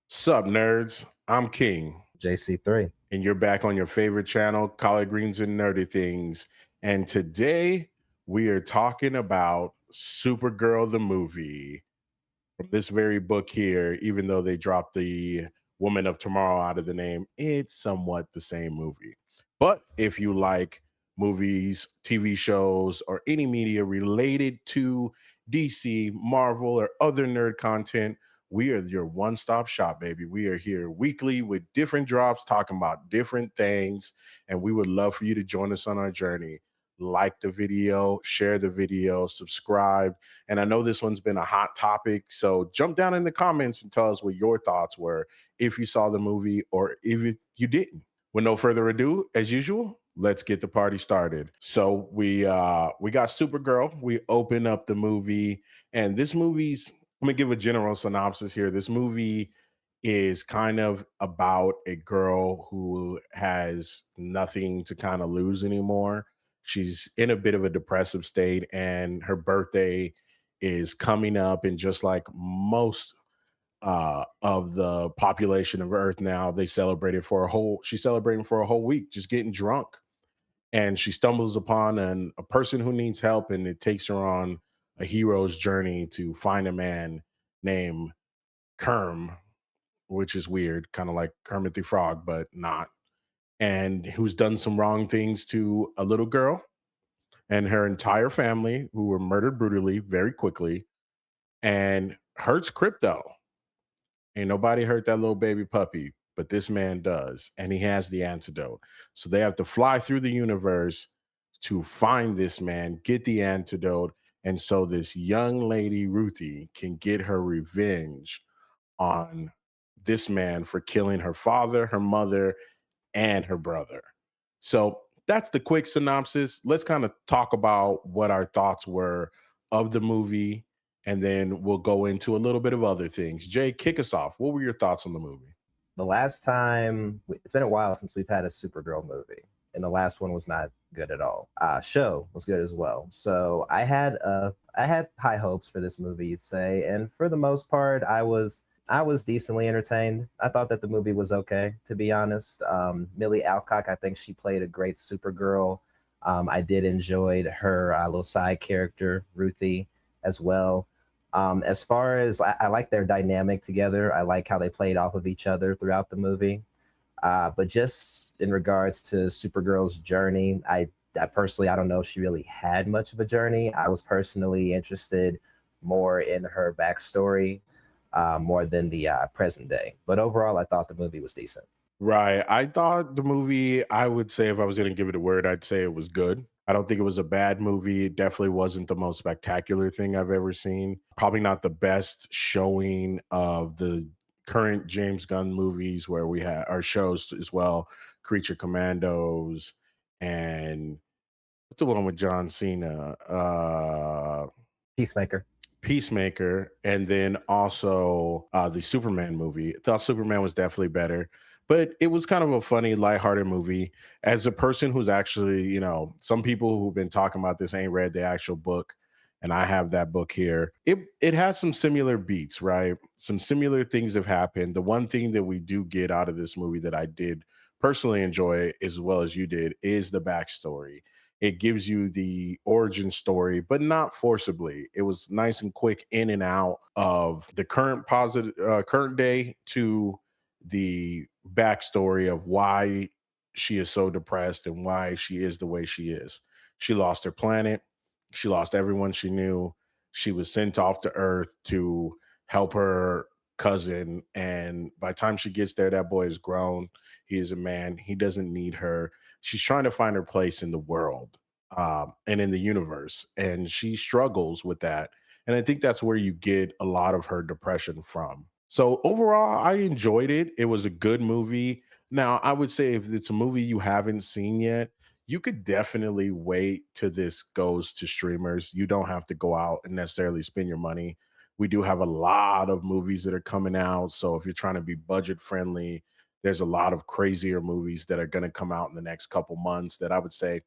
Sup, nerds? I'm King, JC3. and you're back on your favorite channel, Collard Greens and Nerdy Things. And today we are talking about Supergirl, the movie. From this very book here, even though they dropped the Woman of Tomorrow out of the name, it's somewhat the same movie. But if you like movies, TV shows, or any media related to DC, Marvel, or other nerd content, we are your one stop shop, baby. We are here weekly with different drops talking about different things, and we would love for you to join us on our journey. Like the video, share the video, subscribe, and I know this one's been a hot topic. So jump down in the comments and tell us what your thoughts were if you saw the movie or if you didn't. With no further ado, as usual, let's get the party started. So we got Supergirl. We open up the movie, and this movie's I'm gonna give a general synopsis here. This movie is kind of about a girl who has nothing to kind of lose anymore. She's in a bit of a depressive state, and her birthday is coming up. And just like most of the population of Earth now, she's celebrating for a whole week, just getting drunk. And she stumbles upon a person who needs help, and it takes her on a hero's journey to find a man named Kerm, which is weird, kind of like Kermit the Frog, but not, and who's done some wrong things to a little girl and her entire family, who were murdered brutally very quickly, and hurts crypto. Ain't nobody hurt that little baby puppy, but this man does, and he has the antidote. So they have to fly through the universe to find this man, get the antidote, and so this young lady Ruthie can get her revenge on this man for killing her father, her mother, and her brother. So that's the quick synopsis. Let's kind of talk about what our thoughts were of the movie, and then we'll go into a little bit of other things. Jay, kick us off. What were your thoughts on the movie? The last time, it's been a while since we've had a Supergirl movie, and the last one was not good at all. Show was good as well. So I had high hopes for this movie, you'd say, and for the most part, I was decently entertained. I thought that the movie was okay, to be honest. Millie Alcock, I think she played a great Supergirl. I did enjoy her little side character, Ruthie, as well. As far as I like their dynamic together, I like how they played off of each other throughout the movie. But just in regards to Supergirl's journey, I personally I don't know if she really had much of a journey. I was personally interested more in her backstory, more than the present day. But overall, I thought the movie was decent. Right. I thought the movie, I would say if I was going to give it a word, I'd say it was good. I don't think it was a bad movie. It definitely wasn't the most spectacular thing I've ever seen. Probably not the best showing of the current James Gunn movies where we had our shows as well, Creature Commandos and what's the one with John Cena? Peacemaker. Peacemaker, and then also the Superman movie. I thought Superman was definitely better, but it was kind of a funny, lighthearted movie. As a person who's actually, some people who've been talking about this ain't read the actual book, and I have that book here. It has some similar beats, right? Some similar things have happened. The one thing that we do get out of this movie that I did personally enjoy as well as you did is the backstory. It gives you the origin story, but not forcibly. It was nice and quick in and out of the current day to the backstory of why she is so depressed and why she is the way she is. She lost her planet. She lost everyone she knew. She was sent off to Earth to help her cousin. And by the time she gets there, that boy is grown. He is a man. He doesn't need her. She's trying to find her place in the world, and in the universe, and she struggles with that. And I think that's where you get a lot of her depression from. So overall, I enjoyed it. It was a good movie. Now, I would say if it's a movie you haven't seen yet, you could definitely wait till this goes to streamers. You don't have to go out and necessarily spend your money. We do have a lot of movies that are coming out. So if you're trying to be budget friendly, there's a lot of crazier movies that are going to come out in the next couple months that I would say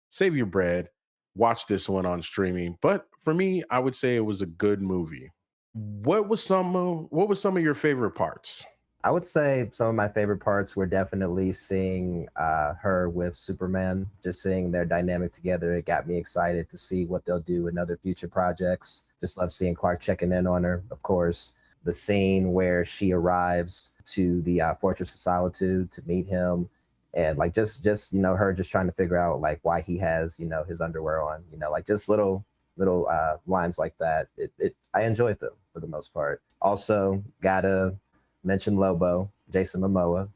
save your bread, watch this one on streaming. But for me, I would say it was a good movie. What was some of your favorite parts? I would say some of my favorite parts were definitely seeing her with Superman, just seeing their dynamic together. It got me excited to see what they'll do in other future projects. Just love seeing Clark checking in on her. Of course, the scene where she arrives to the Fortress of Solitude to meet him, and like just her just trying to figure out like why he has his underwear on. Like just little lines like that. I enjoyed them for the most part. Also, gotta mention Lobo, Jason Momoa.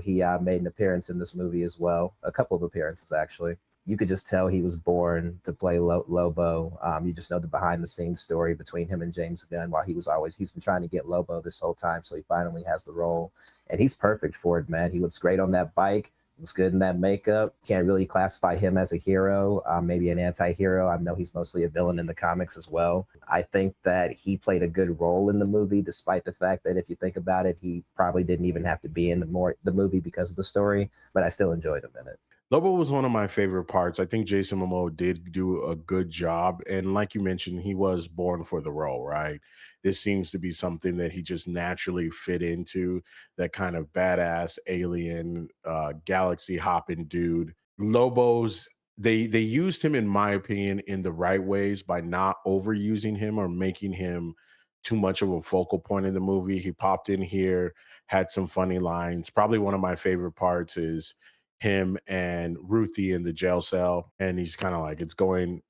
He made an appearance in this movie as well, a couple of appearances actually. You could just tell he was born to play Lobo. You just know the behind the scenes story between him and James Gunn. While he's been trying to get Lobo this whole time, so he finally has the role, and he's perfect for it, man. He looks great on that bike. Looks good in that makeup. Can't really classify him as a hero, maybe an anti-hero. I know he's mostly a villain in the comics as well. I think that he played a good role in the movie, despite the fact that if you think about it, he probably didn't even have to be in the movie because of the story. But I still enjoyed him in it. Lobo was one of my favorite parts. I think Jason Momoa did do a good job, and like you mentioned, he was born for the role, right? This seems to be something that he just naturally fit into, that kind of badass alien, galaxy hopping dude. Lobo's they used him, in my opinion, in the right ways by not overusing him or making him too much of a focal point in the movie. He popped in here, had some funny lines. Probably one of my favorite parts is him and Ruthie in the jail cell, and he's kind of like, it's going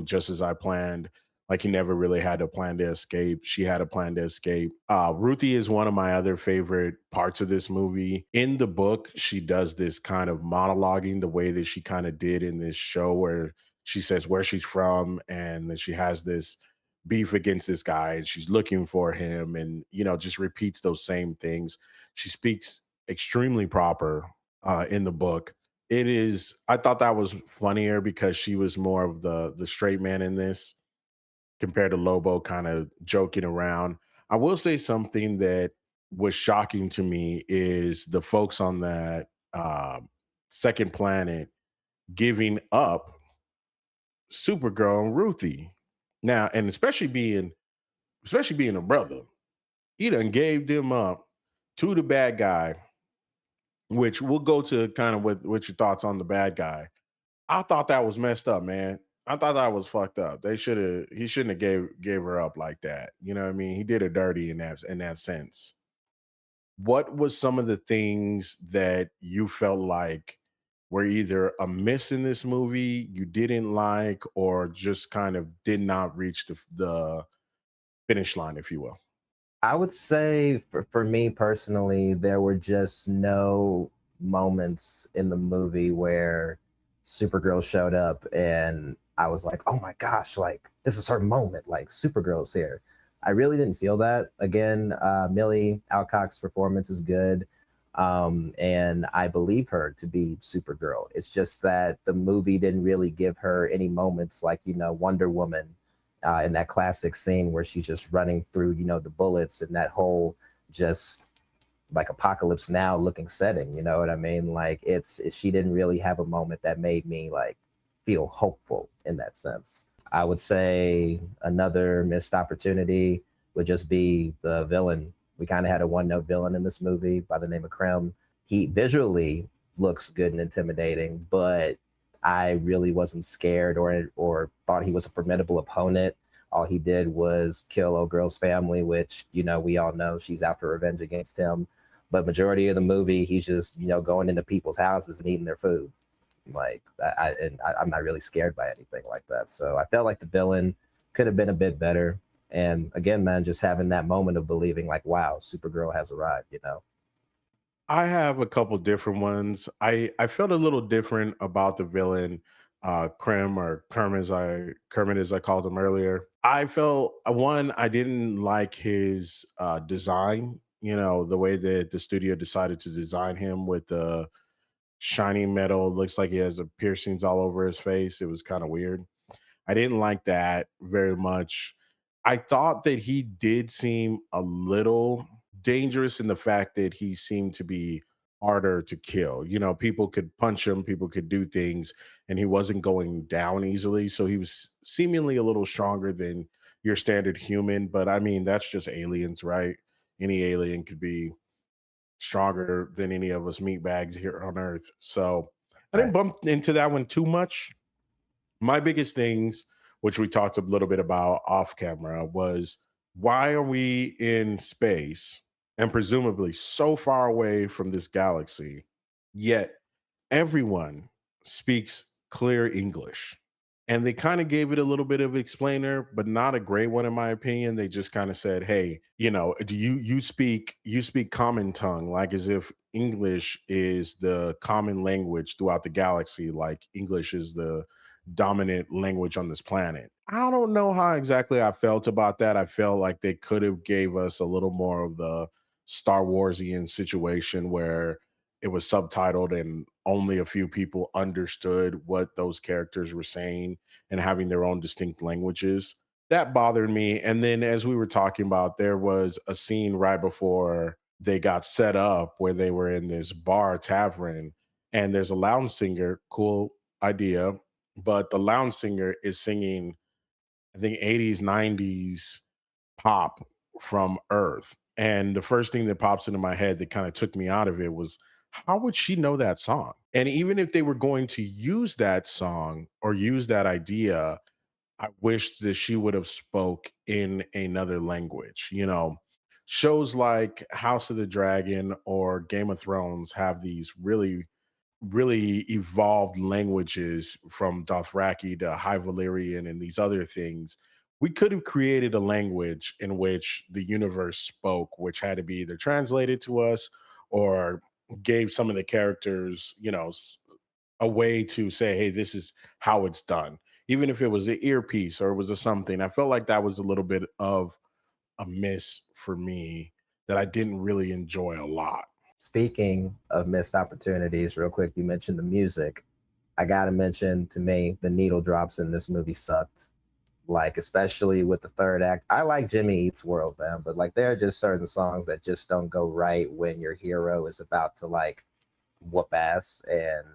just as I planned. Like he never really had a plan to escape. She had a plan to escape. Ruthie is one of my other favorite parts of this movie. In the book, she does this kind of monologuing the way that she kind of did in this show, where she says where she's from and that she has this beef against this guy and she's looking for him, and just repeats those same things. She speaks extremely proper in the book. It is. I thought that was funnier because she was more of the straight man in this compared to Lobo, kind of joking around. I will say something that was shocking to me is the folks on that second planet giving up Supergirl and Ruthie. Now, and especially being a brother, he done gave them up to the bad guy, which we'll go to kind of with your thoughts on the bad guy. I thought that was messed up, man. I thought that was fucked up. He shouldn't have gave her up like that. You know what I mean? He did her dirty in that sense. What was some of the things that you felt like were either a miss in this movie, you didn't like, or just kind of did not reach the finish line, if you will? I would say for me personally, there were just no moments in the movie where Supergirl showed up and I was like, oh my gosh, like this is her moment. Like Supergirl's here. I really didn't feel that. Again, Millie Alcock's performance is good. And I believe her to be Supergirl. It's just that the movie didn't really give her any moments like, Wonder Woman in that classic scene where she's just running through, the bullets and that whole just like apocalypse now looking setting. You know what I mean? Like she didn't really have a moment that made me like feel hopeful in that sense. I would say another missed opportunity would just be the villain. We kind of had a one note villain in this movie by the name of Krem. He visually looks good and intimidating, but I really wasn't scared or thought he was a formidable opponent. All he did was kill old girl's family, which we all know she's after revenge against him. But majority of the movie, he's just going into people's houses and eating their food. Like I'm not really scared by anything like that. So I felt like the villain could have been a bit better. And again, man, just having that moment of believing, like, wow, Supergirl has arrived. I have a couple different ones. I felt a little different about the villain, Krim, or Kermit as I called him earlier. I felt one, I didn't like his design. The way that the studio decided to design him with the shiny metal. Looks like he has a piercings all over his face. It was kind of weird. I didn't like that very much. I thought that he did seem a little dangerous in the fact that he seemed to be harder to kill. People could punch him, people could do things, and he wasn't going down easily. So he was seemingly a little stronger than your standard human. But I mean, that's just aliens, right? Any alien could be stronger than any of us meatbags here on Earth. So I didn't Right. bump into that one too much. My biggest things, which we talked a little bit about off camera, was why are we in space and presumably so far away from this galaxy, yet everyone speaks clear English? And they kind of gave it a little bit of explainer, but not a great one in my opinion. They just kind of said, "Hey, do you speak common tongue, like as if English is the common language throughout the galaxy, like English is the dominant language on this planet." I don't know how exactly I felt about that. I felt like they could have gave us a little more of the Star Warsian situation where it was subtitled and only a few people understood what those characters were saying and having their own distinct languages. That bothered me. And then, as we were talking about, there was a scene right before they got set up where they were in this bar tavern, and there's a lounge singer. Cool idea, but the lounge singer is singing, I think, 80s, 90s pop from Earth. And the first thing that pops into my head that kind of took me out of it was, how would she know that song? And even if they were going to use that song or use that idea, I wish that she would have spoke in another language. Shows like House of the Dragon or Game of Thrones have these really evolved languages from Dothraki to High Valyrian and these other things. We could have created a language in which the universe spoke, which had to be either translated to us or gave some of the characters, a way to say, hey, this is how it's done. Even if it was an earpiece or it was a something, I felt like that was a little bit of a miss for me that I didn't really enjoy a lot. Speaking of missed opportunities, real quick, you mentioned the music. I gotta mention, to me, the needle drops in this movie sucked. Like, especially with the third act. I like Jimmy Eats World, man, but like there are just certain songs that just don't go right when your hero is about to like whoop ass, and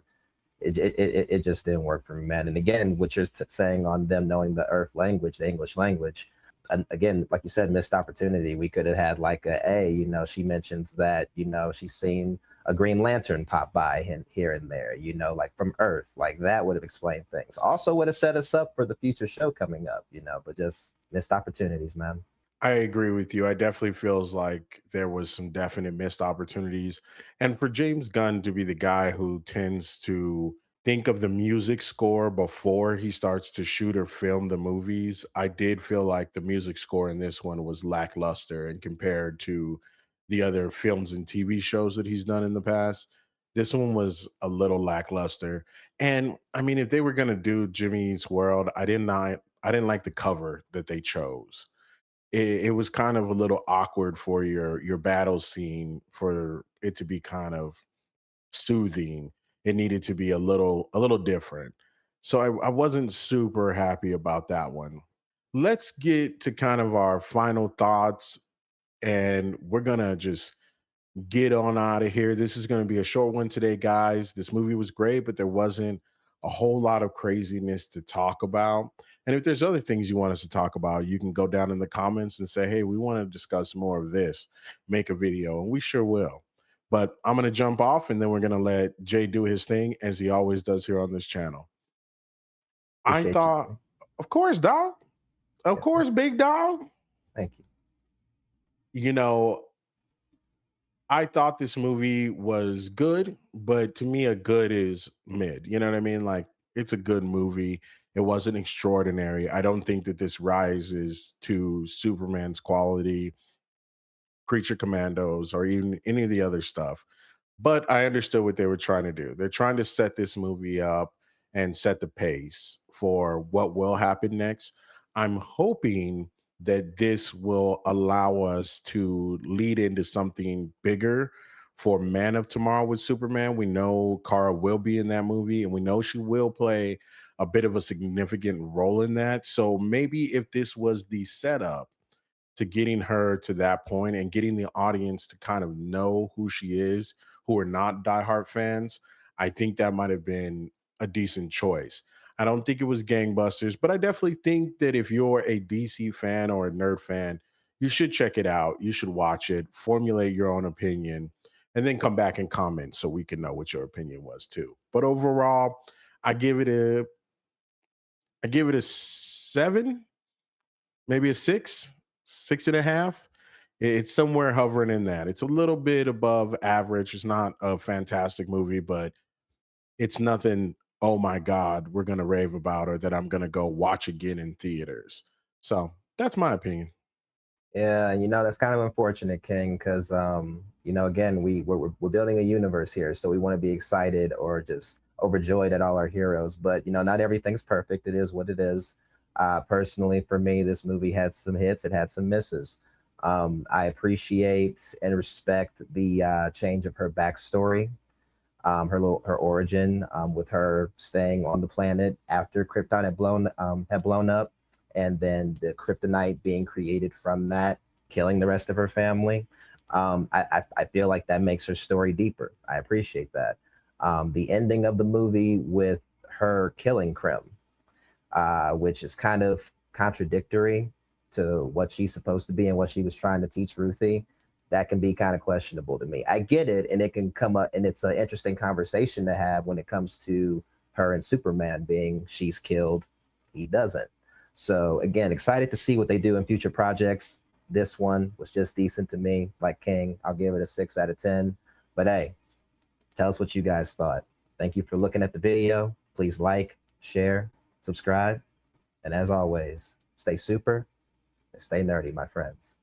it just didn't work for me, man. And again, what you're saying on them knowing the Earth language, the English language, and again, like you said, missed opportunity. We could have had like she mentions that she's seen a Green Lantern pop by here and there, like from Earth, like that would have explained things. Also, would have set us up for the future show coming up, but just missed opportunities, man. I agree with you. I definitely feels like there was some definite missed opportunities. And for James Gunn to be the guy who tends to think of the music score before he starts to shoot or film the movies, I did feel like the music score in this one was lackluster and compared to the other films and TV shows that he's done in the past. This one was a little lackluster. And I mean, if they were gonna do Jimmy's World, I didn't like the cover that they chose. It was kind of a little awkward for your battle scene for it to be kind of soothing. It needed to be a little different. So I wasn't super happy about that one. Let's get to kind of our final thoughts, and we're gonna just get on out of here. This is going to be a short one today, guys. This movie was great, but there wasn't a whole lot of craziness to talk about. And if there's other things you want us to talk about, you can go down in the comments and say, hey, we want to discuss more of this, make a video, and we sure will. But I'm going to jump off and then we're going to let Jay do his thing as he always does here on this channel. I Appreciate you, thought, man. of course, dog. Of Yes, sir. course, big dog. Thank you. You know, I thought this movie was good, but to me, a good is mid. You know what I mean? Like, it's a good movie. It wasn't extraordinary. I don't think that this rises to Superman's quality, Creature Commandos, or even any of the other stuff. But I understood what they were trying to do. They're trying to set this movie up and set the pace for what will happen next. I'm hoping that this will allow us to lead into something bigger for Man of Tomorrow with Superman. We know Kara will be in that movie, and we know she will play a bit of a significant role in that. So maybe if this was the setup to getting her to that point and getting the audience to kind of know who she is, who are not diehard fans, I think that might have been a decent choice. I don't think it was gangbusters, but I definitely think that if you're a DC fan or a nerd fan, you should check it out. You should watch it, formulate your own opinion, and then come back and comment so we can know what your opinion was too. But overall, I give it a I give it a 7, maybe a 6, 6.5. It's somewhere hovering in that. It's a little bit above average. It's not a fantastic movie, but it's nothing, oh my God, we're gonna rave about, or that I'm gonna go watch again in theaters. So that's my opinion. Yeah, and that's kind of unfortunate, King, because again, we're building a universe here, so we want to be excited or just overjoyed at all our heroes. But not everything's perfect. It is what it is. Personally, for me, this movie had some hits. It had some misses. I appreciate and respect the change of her backstory, her origin, with her staying on the planet after Krypton had blown up, and then the kryptonite being created from that, killing the rest of her family. I feel like that makes her story deeper. I appreciate that. The ending of the movie with her killing Krim, which is kind of contradictory to what she's supposed to be and what she was trying to teach Ruthie. That can be kind of questionable to me. I get it, and it can come up, and it's an interesting conversation to have when it comes to her and Superman being she's killed, he doesn't. So again, excited to see what they do in future projects. This one was just decent to me. Like King, I'll give it a 6 out of 10. But hey, tell us what you guys thought. Thank you for looking at the video. Please like, share, subscribe, and as always, stay super and stay nerdy, my friends.